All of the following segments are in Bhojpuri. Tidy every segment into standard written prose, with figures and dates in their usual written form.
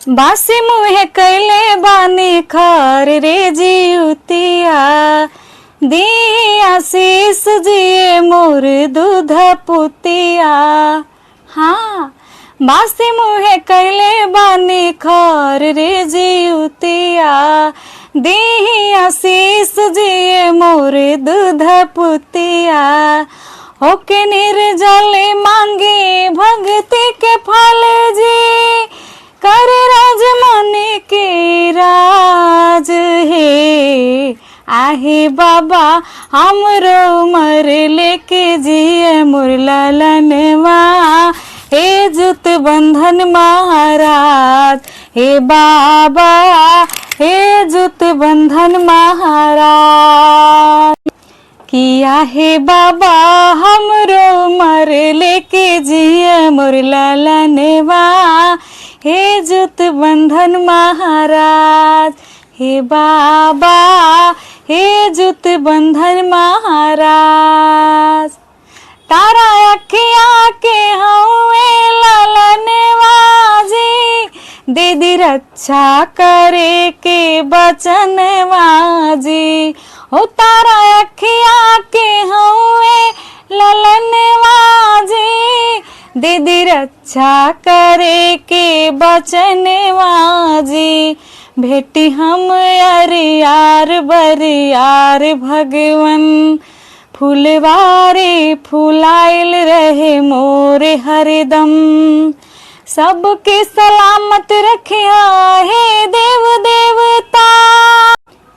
बासी मुहे कैले बानी खार रे जीवतिया, दिया शीस जिए मोर दूध पुतिया। हाँ, बासी मुहे कैले बानी खार रे जीवतिया, दिया शीस जिए मोर दूध पुतिया। होके निर्जल मांगे भक्ति के फल जी, कर राज मन के राज हे। आहे बाबा हमरो मर लेके जिए मोर ललनवा, हे जुत बंधन महाराज, हे बाबा हे जुत बंधन महाराज। किया हे बाबा हमरो मर लेके जिए मोर ललनवा, हे जुत बंधन महाराज, हे बाबा हे जुत बंधन महाराज। तारा अखिया के हवे ललनवा जी, दीदी रक्षा करे के बचनवा जी। हो तारा अखिया के हवे ललनवा जी, दीदी रक्षा करे के बचनवा जी। भेटी हम यार बरियार भगवन, फुलवारी फुलाइल रहे मोरे हरदम। सबके सलामत रखिया हे देव देवता,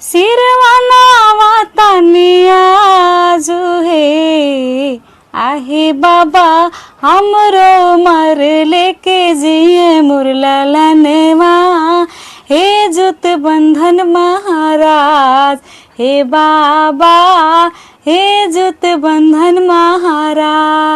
सिरवा नवा तनिया जो है। आहे बाबा हमरो मर लेके जिए मोर ललनवा, हे जुत बंधन महाराज, हे बाबा हे जुत बंधन महाराज।